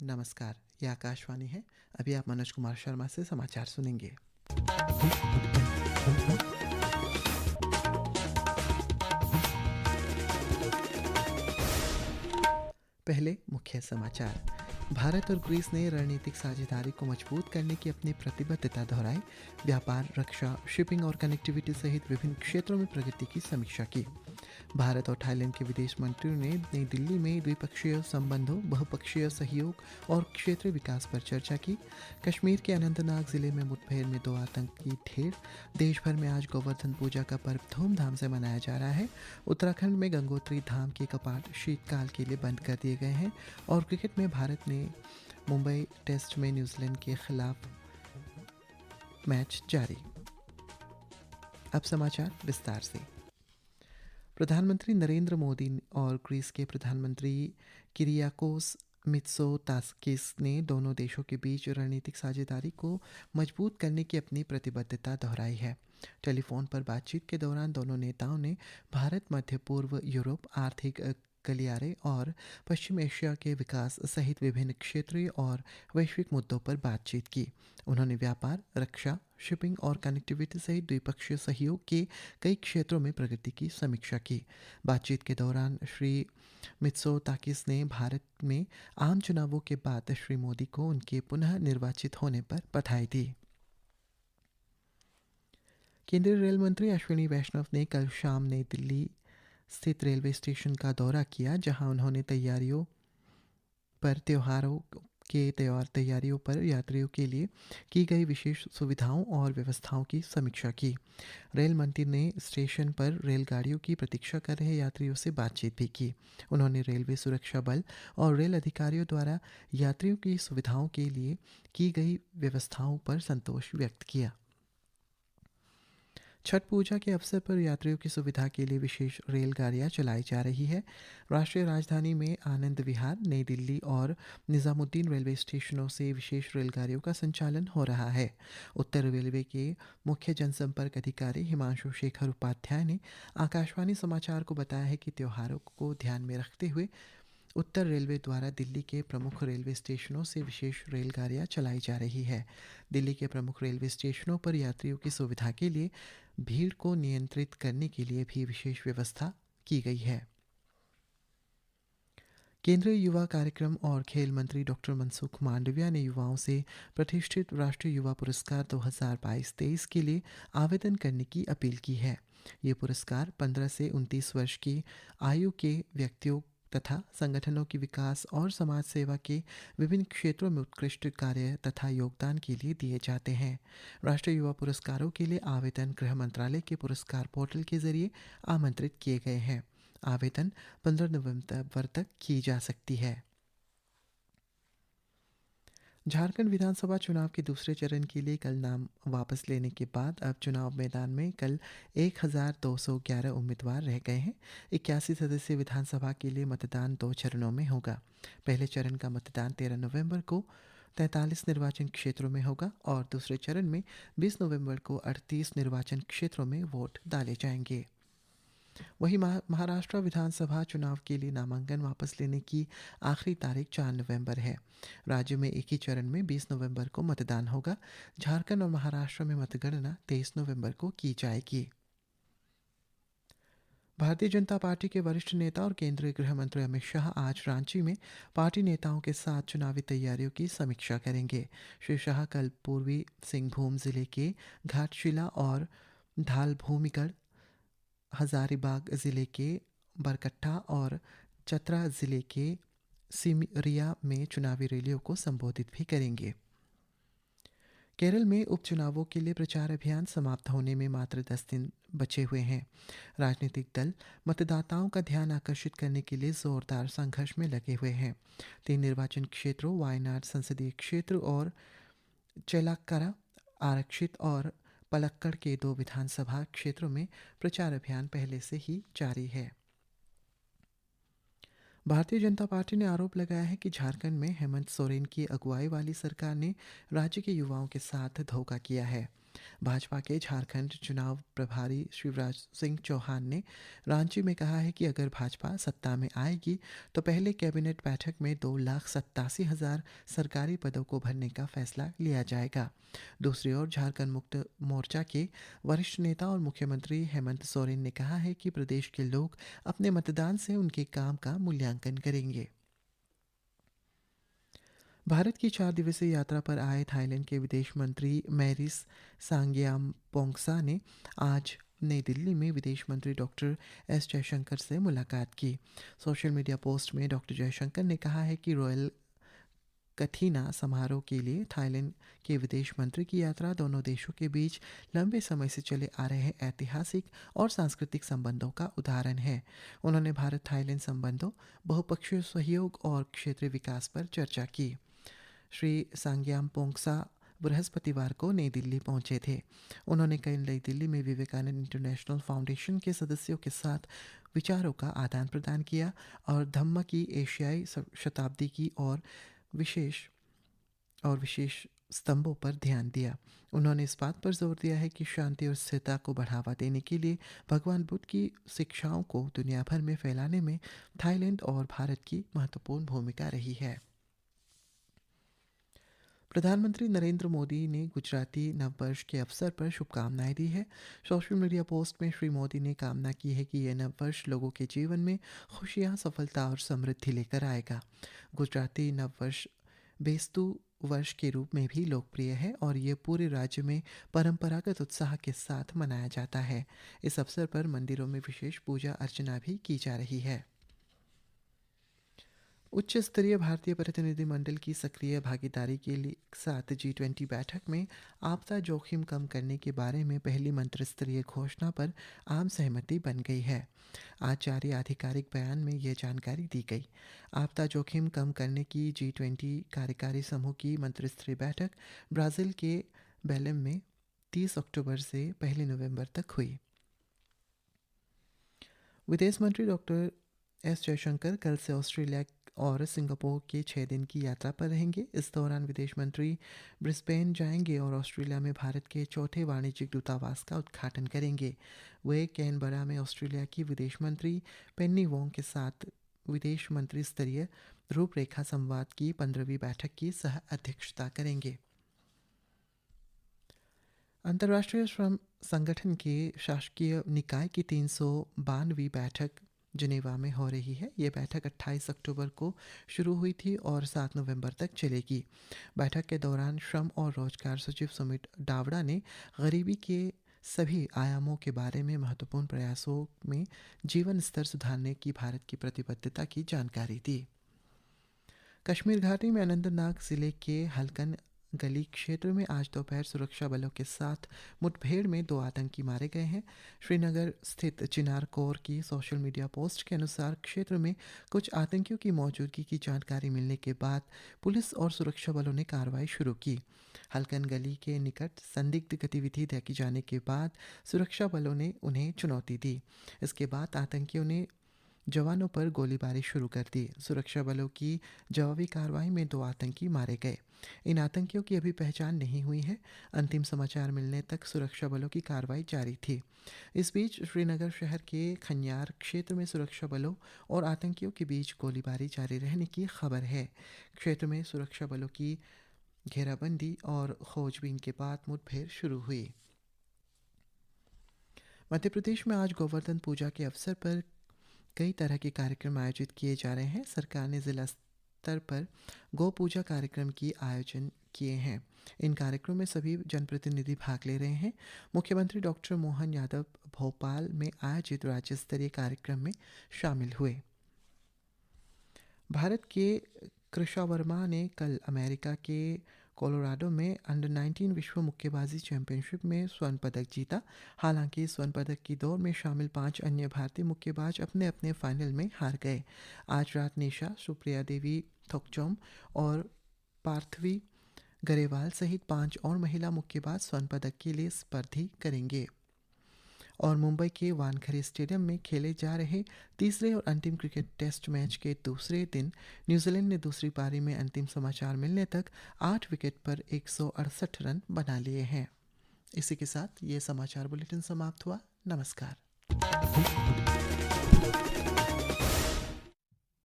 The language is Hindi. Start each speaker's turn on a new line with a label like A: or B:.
A: नमस्कार, ये आकाशवाणी है। अभी आप मनोज कुमार शर्मा से समाचार सुनेंगे। पहले मुख्य समाचार। भारत और ग्रीस ने रणनीतिक साझेदारी को मजबूत करने की अपनी प्रतिबद्धता दोहराई। व्यापार, रक्षा, शिपिंग और कनेक्टिविटी सहित विभिन्न क्षेत्रों में प्रगति की समीक्षा की। भारत और थाईलैंड के विदेश मंत्रियों ने नई दिल्ली में द्विपक्षीय संबंधों, बहुपक्षीय सहयोग और क्षेत्रीय विकास पर चर्चा की। कश्मीर के अनंतनाग जिले में मुठभेड़ में 2 आतंकी ढेर। देश भर में आज गोवर्धन पूजा का पर्व धूमधाम से मनाया जा रहा है। उत्तराखंड में गंगोत्री धाम के कपाट शीतकाल के लिए बंद कर दिए गए हैं। और क्रिकेट में भारत ने मुंबई टेस्ट में न्यूजीलैंड के खिलाफ मैच जारी। अब समाचार विस्तार से। प्रधानमंत्री नरेंद्र मोदी और ग्रीस के प्रधानमंत्री किरियाकोस मित्सोताकिस ने दोनों देशों के बीच रणनीतिक साझेदारी को मजबूत करने की अपनी प्रतिबद्धता दोहराई है। टेलीफोन पर बातचीत के दौरान दोनों नेताओं ने भारत, मध्य पूर्व, यूरोप, आर्थिक गलियारे और पश्चिम एशिया के विकास सहित विभिन्न क्षेत्रीय और वैश्विक मुद्दों पर बातचीत की। उन्होंने व्यापार, रक्षा, शिपिंग और कनेक्टिविटी सहित द्विपक्षीय सहयोग के कई क्षेत्रों में प्रगति की समीक्षा की। बातचीत के दौरान श्री मित्सोताकिस ने भारत में आम चुनावों के बाद श्री मोदी को उनके पुनः निर्वाचित होने पर बधाई दी। केंद्रीय रेल मंत्री अश्विनी वैष्णव ने कल शाम नई दिल्ली स्थित रेलवे स्टेशन का दौरा किया, जहां उन्होंने त्योहारों के तैयारियों पर यात्रियों के लिए की गई विशेष सुविधाओं और व्यवस्थाओं की समीक्षा की। रेल मंत्री ने स्टेशन पर रेलगाड़ियों की प्रतीक्षा कर रहे यात्रियों से बातचीत भी की। उन्होंने रेलवे सुरक्षा बल और रेल अधिकारियों द्वारा यात्रियों की सुविधाओं के लिए की गई व्यवस्थाओं पर संतोष व्यक्त किया। छठ पूजा के अवसर पर यात्रियों की सुविधा के लिए विशेष रेलगाड़ियां चलाई जा रही है। राष्ट्रीय राजधानी में आनंद विहार, नई दिल्ली और निजामुद्दीन रेलवे स्टेशनों से विशेष रेलगाड़ियों का संचालन हो रहा है। उत्तर रेलवे के मुख्य जनसंपर्क अधिकारी हिमांशु शेखर उपाध्याय ने आकाशवाणी समाचार को बताया है कि त्योहारों को ध्यान में रखते हुए उत्तर रेलवे द्वारा दिल्ली के प्रमुख रेलवे स्टेशनों से विशेष रेलगाड़ियां चलाई जा रही है। दिल्ली के प्रमुख रेलवे स्टेशनों पर यात्रियों की सुविधा के लिए भीड़ को नियंत्रित करने के लिए भी विशेष व्यवस्था की गई है। केंद्रीय युवा कार्यक्रम और खेल मंत्री डॉक्टर मनसुख मांडविया ने युवाओं से प्रतिष्ठित राष्ट्रीय युवा पुरस्कार 2022-23 के लिए आवेदन करने की अपील की है। ये पुरस्कार 15 से 29 वर्ष की आयु के व्यक्तियों तथा संगठनों की विकास और समाज सेवा के विभिन्न क्षेत्रों में उत्कृष्ट कार्य तथा योगदान के लिए दिए जाते हैं। राष्ट्रीय युवा पुरस्कारों के लिए आवेदन गृह मंत्रालय के पुरस्कार पोर्टल के जरिए आमंत्रित किए गए हैं। आवेदन 15 नवंबर तक की जा सकती है। झारखंड विधानसभा चुनाव के दूसरे चरण के लिए कल नाम वापस लेने के बाद अब चुनाव मैदान में कल 1211 उम्मीदवार रह गए हैं। 81 सदस्यीय विधानसभा के लिए मतदान 2 चरणों में होगा। पहले चरण का मतदान 13 नवंबर को 43 निर्वाचन क्षेत्रों में होगा और दूसरे चरण में 20 नवंबर को 38 निर्वाचन क्षेत्रों में वोट डाले जाएंगे। वहीं महाराष्ट्र विधानसभा चुनाव के लिए नामांकन वापस लेने की आखिरी तारीख 4 नवंबर है। राज्य में एक ही चरण में 20 नवंबर को मतदान होगा। झारखंड और महाराष्ट्र में मतगणना 23 नवंबर को की जाएगी। भारतीय जनता पार्टी के वरिष्ठ नेता और केंद्रीय गृह मंत्री अमित शाह आज रांची में पार्टी नेताओं के साथ चुनावी तैयारियों की समीक्षा करेंगे। श्री शाह कल पूर्वी सिंहभूम जिले के घाटशिला और धालभूमिगढ़, हजारीबाग जिले के बरकट्ठा और चतरा जिले के सिमरिया में चुनावी रैलियों को संबोधित भी करेंगे। केरल में उपचुनावों के लिए प्रचार अभियान समाप्त होने में मात्र 10 दिन बचे हुए हैं। राजनीतिक दल मतदाताओं का ध्यान आकर्षित करने के लिए जोरदार संघर्ष में लगे हुए हैं। 3 निर्वाचन क्षेत्रों, वायनाड संसदीय क्षेत्र और चेलाक्करा आरक्षित और पलक्कड़ के 2 विधानसभा क्षेत्रों में प्रचार अभियान पहले से ही जारी है। भारतीय जनता पार्टी ने आरोप लगाया है कि झारखंड में हेमंत सोरेन की अगुवाई वाली सरकार ने राज्य के युवाओं के साथ धोखा किया है। भाजपा के झारखंड चुनाव प्रभारी शिवराज सिंह चौहान ने रांची में कहा है कि अगर भाजपा सत्ता में आएगी तो पहले कैबिनेट बैठक में 2,87,000 सरकारी पदों को भरने का फैसला लिया जाएगा। दूसरी ओर झारखंड मुक्त मोर्चा के वरिष्ठ नेता और मुख्यमंत्री हेमंत सोरेन ने कहा है कि प्रदेश के लोग अपने मतदान से उनके काम का मूल्यांकन करेंगे। भारत की 4 दिवसीय यात्रा पर आए थाईलैंड के विदेश मंत्री मैरिस सांगियाम्पोंगसा ने आज नई दिल्ली में विदेश मंत्री डॉक्टर एस जयशंकर से मुलाकात की। सोशल मीडिया पोस्ट में डॉक्टर जयशंकर ने कहा है कि रॉयल कथीना समारोह के लिए थाईलैंड के विदेश मंत्री की यात्रा दोनों देशों के बीच लंबे समय से चले आ रहे ऐतिहासिक और सांस्कृतिक संबंधों का उदाहरण है। उन्होंने भारत थाईलैंड संबंधों, बहुपक्षीय सहयोग और क्षेत्रीय विकास पर चर्चा की। श्री सांगियाम्पोंगसा बृहस्पतिवार को नई दिल्ली पहुंचे थे। उन्होंने कल नई दिल्ली में विवेकानंद इंटरनेशनल फाउंडेशन के सदस्यों के साथ विचारों का आदान प्रदान किया और धम्म की एशियाई शताब्दी की और विशेष स्तंभों पर ध्यान दिया। उन्होंने इस बात पर जोर दिया है कि शांति और स्थिरता को बढ़ावा देने के लिए भगवान बुद्ध की शिक्षाओं को दुनिया भर में फैलाने में थाईलैंड और भारत की महत्वपूर्ण भूमिका रही है। प्रधानमंत्री नरेंद्र मोदी ने गुजराती नववर्ष के अवसर पर शुभकामनाएं दी है। सोशल मीडिया पोस्ट में श्री मोदी ने कामना की है कि यह नववर्ष लोगों के जीवन में खुशियां, सफलता और समृद्धि लेकर आएगा। गुजराती नववर्ष बेस्तु वर्ष के रूप में भी लोकप्रिय है और ये पूरे राज्य में परंपरागत उत्साह के साथ मनाया जाता है। इस अवसर पर मंदिरों में विशेष पूजा अर्चना भी की जा रही है। उच्च स्तरीय भारतीय प्रतिनिधिमंडल की सक्रिय भागीदारी के साथ G20 बैठक में आपदा जोखिम कम करने के बारे में पहली मंत्रिस्तरीय घोषणा पर आम सहमति बन गई है। आज जारी आधिकारिक बयान में यह जानकारी दी गई। आपदा जोखिम कम करने की G20 कार्यकारी समूह की मंत्रिस्तरीय बैठक ब्राज़ील के बेलेम में 30 अक्टूबर से 1 नवंबर तक हुई। विदेश मंत्री डॉक्टर एस जयशंकर कल से ऑस्ट्रेलिया और सिंगापुर के 6 दिन की यात्रा पर रहेंगे। इस दौरान विदेश मंत्री ब्रिस्बेन जाएंगे और ऑस्ट्रेलिया में भारत के चौथे वाणिज्यिक दूतावास का उद्घाटन करेंगे। वे कैनबरा में ऑस्ट्रेलिया की विदेश मंत्री पेन्नी वोंग के साथ विदेश मंत्री स्तरीय रूपरेखा संवाद की 15वीं बैठक की सह अध्यक्षता करेंगे। अंतर्राष्ट्रीय श्रम संगठन के शासकीय निकाय की 392वीं बैठक जिनेवा में हो रही है। ये बैठक 28 अक्टूबर को शुरू हुई थी और 7 नवंबर तक चलेगी। बैठक के दौरान श्रम और रोजगार सचिव सुमित डावड़ा ने गरीबी के सभी आयामों के बारे में महत्वपूर्ण प्रयासों में जीवन स्तर सुधारने की भारत की प्रतिबद्धता की जानकारी दी। कश्मीर घाटी में अनंतनाग जिले के हल्कन गली क्षेत्र में आज दोपहर सुरक्षा बलों के साथ मुठभेड़ में 2 आतंकी मारे गए हैं। श्रीनगर स्थित चिनार कोर की सोशल मीडिया पोस्ट के अनुसार क्षेत्र में कुछ आतंकियों की मौजूदगी की जानकारी मिलने के बाद पुलिस और सुरक्षा बलों ने कार्रवाई शुरू की। हल्कन गली के निकट संदिग्ध गतिविधि देखी जाने के बाद सुरक्षा बलों ने उन्हें चुनौती दी। इसके बाद आतंकियों ने जवानों पर गोलीबारी शुरू कर दी। सुरक्षा बलों की जवाबी कार्रवाई में 2 आतंकी मारे गए। इन आतंकियों की अभी पहचान नहीं हुई है। अंतिम समाचार मिलने तक सुरक्षा बलों की कार्रवाई जारी थी। इस बीच श्रीनगर शहर के खन्यार क्षेत्र में सुरक्षा बलों और आतंकियों के बीच गोलीबारी जारी रहने की खबर है। क्षेत्र में सुरक्षा बलों की घेराबंदी और खोजबीन के बाद मुठभेड़ शुरू हुई। मध्य प्रदेश में आज गोवर्धन पूजा के अवसर पर कई तरह के कार्यक्रम आयोजित किए जा रहे हैं। सरकार ने जिला स्तर पर गौ पूजा कार्यक्रम की आयोजन किए हैं। इन कार्यक्रमों में सभी जनप्रतिनिधि भाग ले रहे हैं। मुख्यमंत्री डॉक्टर मोहन यादव भोपाल में आयोजित राज्य स्तरीय कार्यक्रम में शामिल हुए। भारत के कृषा वर्मा ने कल अमेरिका के कोलोराडो में अंडर 19 विश्व मुक्केबाजी चैंपियनशिप में स्वर्ण पदक जीता। हालांकि स्वर्ण पदक की दौड़ में शामिल 5 अन्य भारतीय मुक्केबाज अपने अपने फाइनल में हार गए। आज रात निशा, सुप्रिया देवी थोकचोम और पार्थवी गरेवाल सहित 5 और महिला मुक्केबाज स्वर्ण पदक के लिए स्पर्धी करेंगे। और मुंबई के वानखेड़े स्टेडियम में खेले जा रहे तीसरे और अंतिम क्रिकेट टेस्ट मैच के दूसरे दिन न्यूजीलैंड ने दूसरी पारी में अंतिम समाचार मिलने तक 8 विकेट पर 168 रन बना लिए हैं। इसी के साथ ये समाचार बुलेटिन समाप्त हुआ। नमस्कार।